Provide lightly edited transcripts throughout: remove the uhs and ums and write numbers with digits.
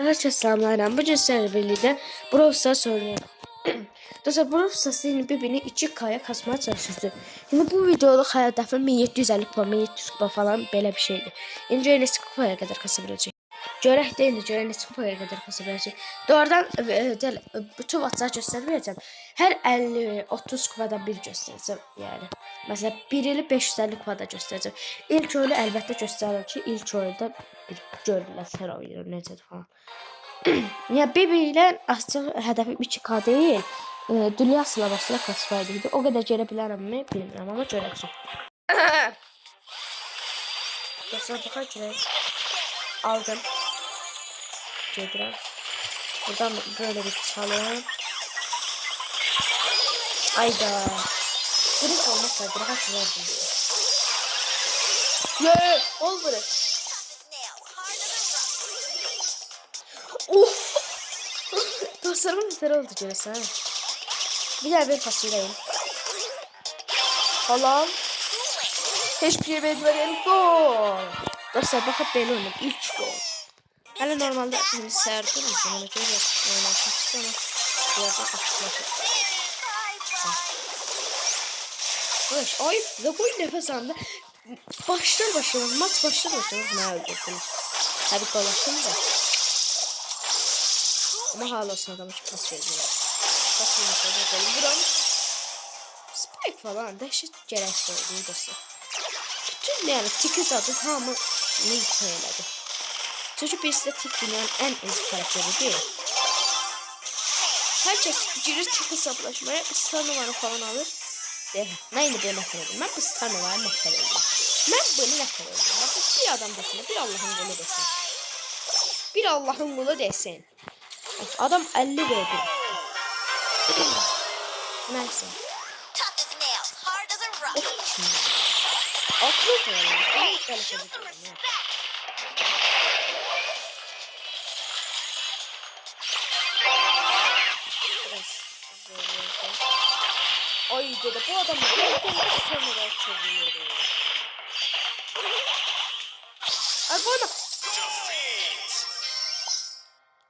Herkese selamlar. Bugün sizlerle birlikte Brawl Stars oynuyoruz. Dostlar, Brawl Stars'ın birbirini 2K'ya kasmaya çalışıyoruz. Şimdi bu videoda hedefim 1750 kupa, 1700 kupa falan böyle bir şeydi. İndi neçə kupaya kadar kasabiləcək. Görək də indi görək neçə kupaya kadar kasabiləcək. Doğrudan bütün WhatsApp göstərməyəcəm. Hər 50-30 kupadan bir göstərəcəm yəni. Mesela 1 ili 550 kupada göstərəcəm. İlk oyunu əlbəttə göstərirəm ki, ilk oyunda bir görürlər hər oyunu necədir falan. Ya Bibi ilə aslında hədəfim 2K deyil. Dünya sıralamasına kasmaydı. O kadar görə bilərəmmi bilmirəm, amma görəcəm. Dostlar baxaq görək. Aldım. Gedirəm. Buradan böyle bir çalım. Ayda. Direkt olmazsa direkt açılardım. Ye, ol bırak. Dostlarımın yeter oldu görürsen. Bir daha bir fasulyeyim. Falan. Hiçbir şey bezmeyen gol. Dostlar bakıp belli oynayayım. İlk gol. Hele normalde serdim mi? Sana çok oynamak istemem. Birazdan açıklaşır. Arkadaş ayıp da gol nefes aldı. Başlar maç başlar ne öldürdünüz. Tabii gol attım da. Ama hala olsun adam hiç pas vermiyor. Pas vermiyor. Vuram. Spike falan dehşet gereksiz oldu dostlar. Bütün yani tikiz adı hamı ne yıkayladı. Çünkü birisi de tik dünyanın en ezik karakteri değil. Herkes girir tik hesaplaşmaya star numara falan alır. Neyini böyle nefret edin? Ben bu star numarayı nefret edin. Ben bunu nefret edin. Bakın bir adam desin, bir Allah'ın kulu desin. Bir Allah'ın kulu desin. Adam 50 verdi. Neyse. Aklı koyalım. Ay dede bu adam sonra çeviriyor. Ay bu adam.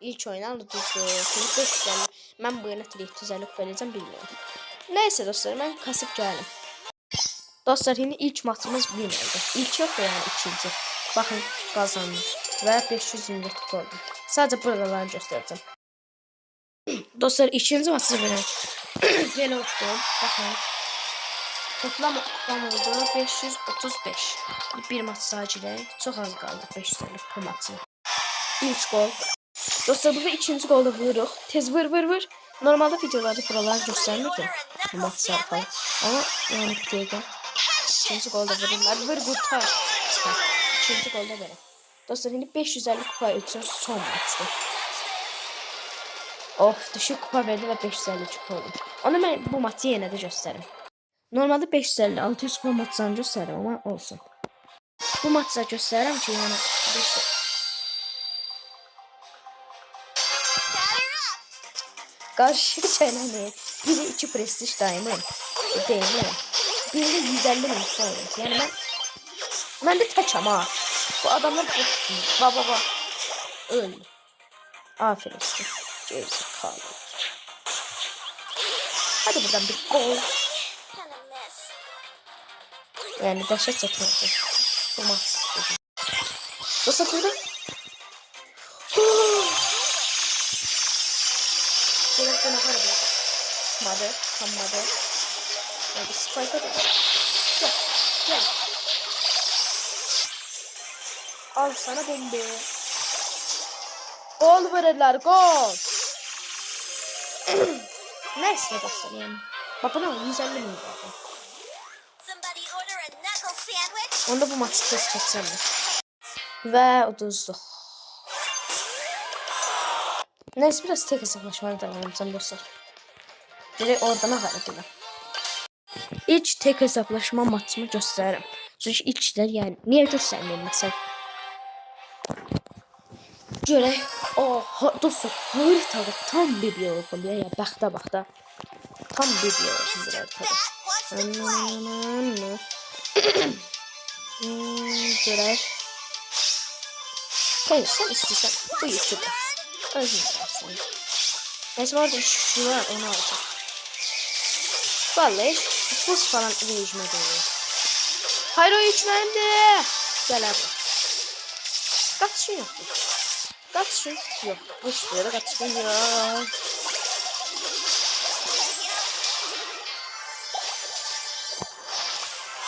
İlk oynan dostlar. Ben bu yana 350 vereceğim bilmiyorum. Neyse dostlar ben kasıp geldim. Dostlar yine ilk maçımız 1 oldu. İlk yok da yani ikinci. Bakın kazandım. Ve 527 oldu. Sadece buraları göstereceğim. Dostlar ikinci maçı böyle oldu. Bakın. Toplam kupam oldu 535. Bir maç sadece. Çok az kaldı 550 bu maçı. İlk gol. Dostlar burada ikinci golda vururuq. Tez vur. Normalde videolarda buraları göstermirdim. Bu maçlar falan. Ama yani bir dəqiqə. İkinci golda vururlar. Vur kurtar. İkinci golda böyle. Dostlar şimdi 550 kupa üçün son maçtı. Of düşük kupa verdi ve 550 kupa oldu. Onu ben bu maçı yenə də göstərim. Normalde 550 600 kupa maçlarını göstərim ama olsun. Bu maçda göstərirəm ki yani 500. Karşı çeneni. Biri 2 prestij diamond. Değil mi? Biri 150 bin diamond. Yani ben de taçam ha. Bu adamlar baba. Öldü. Aferin size. Gerizekalı. Hadi buradan bir gol. Yani dehşet çekmedi. Bu maç. Nasıl böyle? Gerekten akar böyle. Tammadı. Hadi spike'a da. Gel. Al sana bombe. Gol verirler gol. Neyse dostlar yani. Bak buna 150 bin oldu. Onda bu maçı test çekeceğim. Ve uduzluq. Neyse biraz tek hesaplaşmaya devam edeceğim dostlar. Direkt oradan ağarım. İlk tek hesaplaşma maçımı göstərirəm. Çünki ilklər yəni niyə göstərməyim məsəl? Görək. Dostlar, haritada tam bir yoxum ya baxda. Tam bir yoxum bir haritada. Görək. Hayır sen istiyorsan bu YouTube'da. Özüm gelsin. Neyse var da şu var onu alacağım. Vallahi buz falan rejime doğru. Hayır o içmendi. Gel abi. Kaçışın yok. Kaçışın yok. Hiçbir yere kaçışın yok.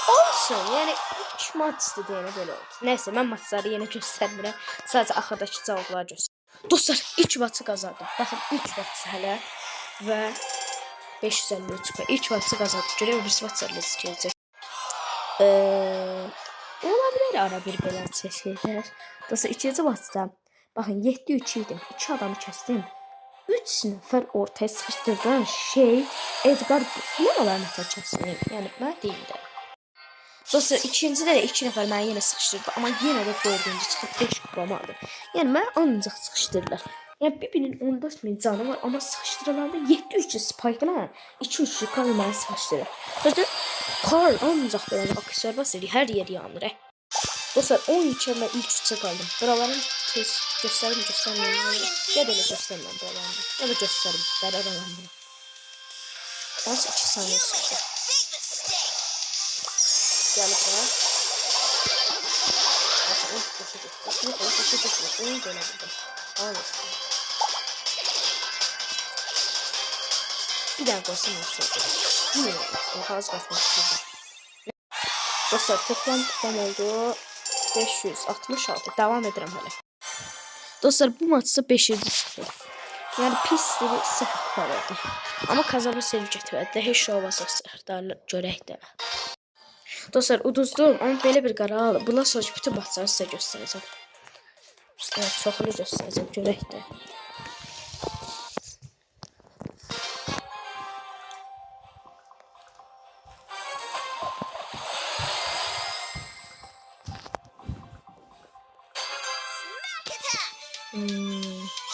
Olsun yani 3 maç istediğine böyle oldu. Neyse ben maçları yine göstermirəm. Sadece axırdakı cavabları göstereyim. Dostlar ilk maçı kazandım. Bakın ilk maç hələ ve 553 kupa. İlk maçı kazandık. Görüyor bir maçlarla çıkacak. Olabilir ara bir belə şeyler. Dostlar ikinci maçda bakın 7-3 idim. 2 adamı kestim. 3 nəfər ortaya sıxışdırdan şey Edgar numaralarını açasın. Yani mən deyim də. Dostlar ikincide de 2 nəfər məni yenə sıxışdırdı. Amma yenə də 4-cü çıxıb 5 kupamı aldım. Yəni məni ancaq sıxışdırırlar. Yəni bir-birinin 14.000 canı var. Amma sıxışdırılanda 7-3 Spike'la 2-3 Karl məni sıxışdırır. Dostlar Karl ancaq belə aksiyar basır. Hər yer yanır. Dostlar 12 mən ilk 3'e qaldım. Buraların tez göstərməyim. Ya da elə göstərməm buralarını. Ya da göstərim. Bərabərəm bunu. Az 2 saniyə sonra. Gel buraya. Bir daha koysam olsun. Bilmiyorum. Fazla basmak istiyorum. Dostlar toplam kupam oldu 566. Devam ederim hele. Dostlar bu maçta 500 yani pisleri 0 kupa verdi. Ama kazanma sevceti verdi. Heç şey olmasa görək də. Dostlar uduzdum ama belə bir qərar alıb. Bundan sonra bütün maçları sizə göstərəcəm. Evet, çoxlu göstərəcəm, görək də.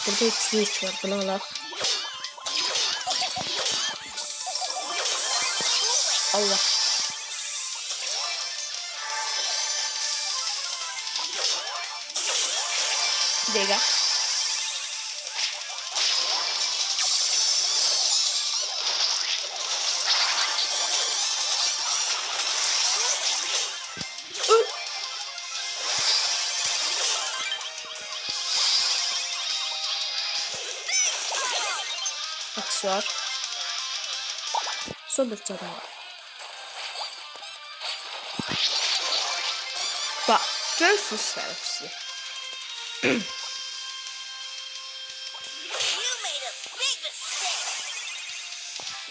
Burada 3 var, bunu alaq. Allah. Bir dakika. Aksuar. Son bir tane var. Bak, görsünüz serisi.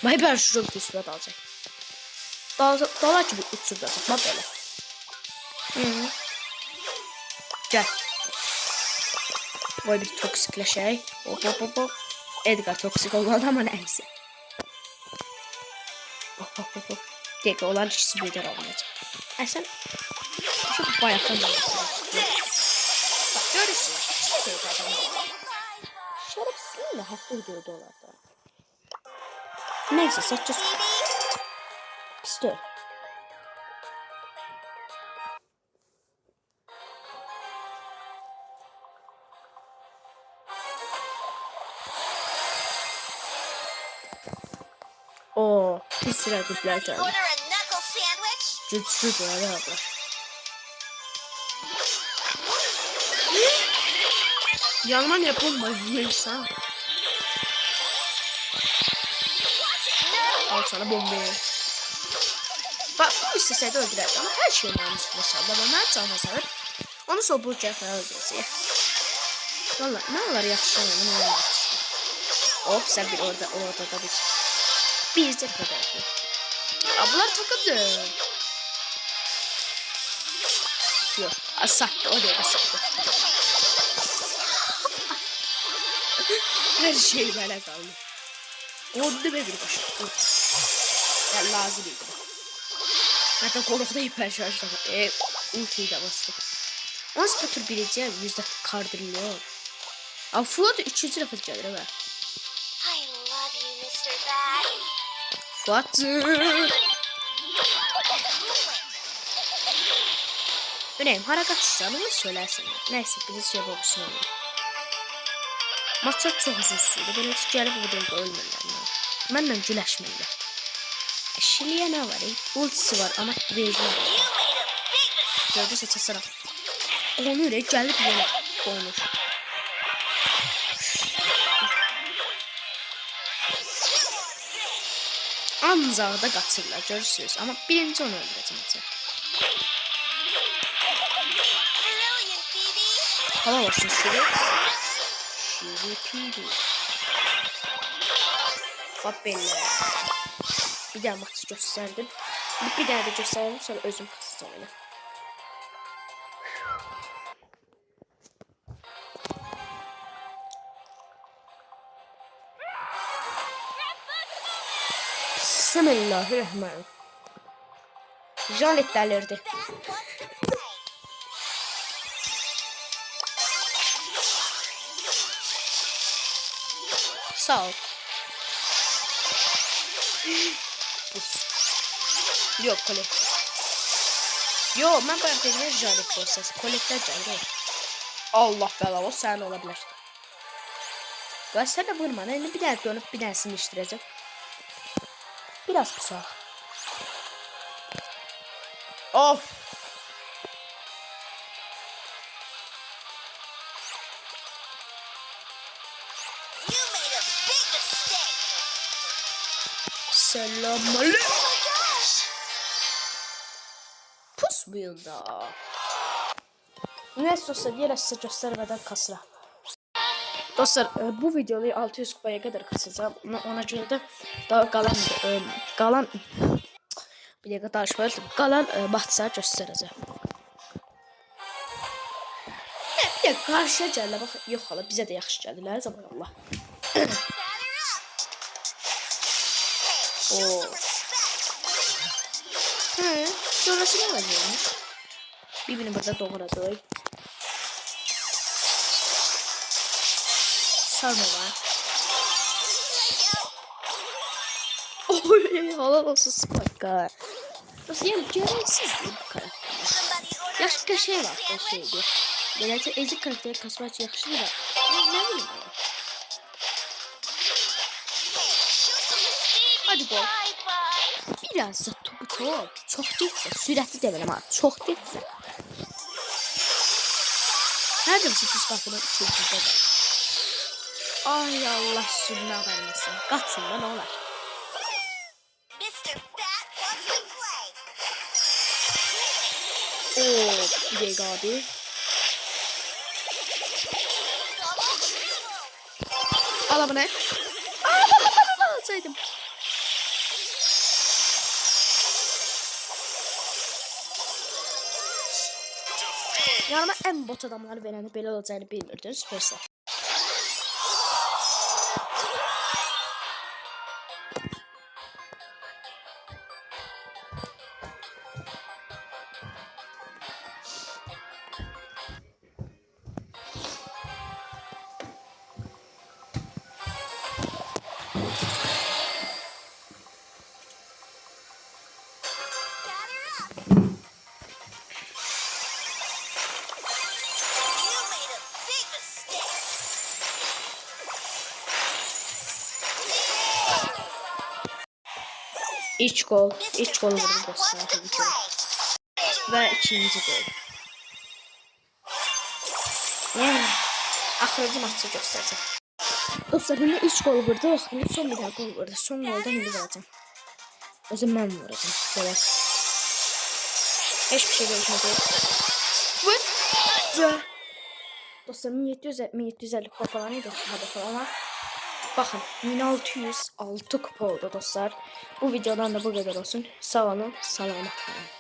Vay ben şurada bir üstüne dalacak. Dalar ki bu uçurda tutma böyle. Gel. Vay bir toksikle şey. Hop hop hop hop. Edgar toksik olmadı ama neyse. Hop hop hop hop. Tek olan ikisi birden olmayacak. Sen şu bayaktan dalıyorsun. Bak görürsünüz. Şerefsiz mi? Hakkı ödüyordu onlarda. Neyse satacağız. Pistol. Oo, pis rakipler geldi. Güçlü böyle abla. Yanıma ne yapalım neyse. Al sana bombayı. Bak bu isteseydi öldürerdi ama her şeyin onun üstüne sallama. Mert canına salır. Onu sonra bu cəfəyə öldürəcək. Valla ne olur yaxşı onu oynamak istedim. Hop sen bir orada da bir cəfədə. Bunlar takımdı. Yok sattı o da sattı. Her şey böyle kaldı. Oldu be bir başı. Yani lazım idi. Hatta kolukta hiper şarjda. Ultiyi de bastım. Nasıl bu tür bileceğim? %40 kardırılıyor. Ama Fuat 3. defa gelir ha. Fuat. Önemli harakatsız anımı söylersin. Neyse bir şey yapabilirsin onu. Maçlar çox uzun sürdü. Belə gəlib bu dəqiqə ölmürlər. Mənlə güləşmirlər. Şiliyə nə var? Ultisi var amma rejim var. Gördüysə çasaraq. Onu elə gəlib yenə qoymuş. Ancaq da qaçırlar, görürsünüz. Amma birinci onu öldürəcəm. Hava olsun şuraya. Şuraya. Bak belə. Bir daha maçı göstərdim. Bir daha da göstərdim, sonra özüm kasacağım elə. Bismillahirrahmanirrahim. Jalet delirdi. Sağ ol. Yok kolektif. Yo ben karakterine Jalet olsası. Kolektif Jalet. Allah bela o sen olabilir. Göster de vurma. Ne bir daha dönüp bir daha sinirlendireceğim. Biraz kısa. Of. Selamünaleyküm. Pus bu yılda. Neyse dostlar diğer size göstermeden kasıra. Dostlar bu videoyu 600 kupaya kadar kasacağım. Ona göre de daha kalan bir dakika danışmayalım. Kalan maçları göstereceğim. Bir de karşıya gəlirlər. Bax, yox hala bizə də yaxşı gəldilər. Zaman Allah. Oo. Sonrası ne olacakmış? Birbirini burada doğradı. Sarma var. Oy, halal olsun Spike'a. Nasıl yani gereksiz bu karakter. Yaşlı şey var o şeydi. Böylece ezik karakteri kasmak yakışır da. Ne bileyim ya. Hadi gol. Biraz da topu koy. Çok değilse süratli demelim ha. Çok değilse. Nerede misin kız kapının üçüncüde? Ay Allah sürüne vermesin. Kaçın da ne olar? Oo, bir dakika abi. Al bunu. Alsaydım. Yanıma en bot adamları vereni belə olacağını bilmirdim. Süpersə. İlk gol vurdu dostlar tabii ki. Ve ikinci gol. Yani axırıncı maçı göstereceğim. Dostlar şimdi ilk gol vurdu. Şimdi son bir daha gol vurdu. Son golda şimdi vereceğim. Özüm ben vuracağım. Şöyle. Hiçbir şey görüşmedi. Ve dostlar 1750 kupa falan idi. Hadi falan. Bakın 1606 kupa oldu dostlar. Bu videodan da bu kadar olsun. Sağ olun. Selamat kalın.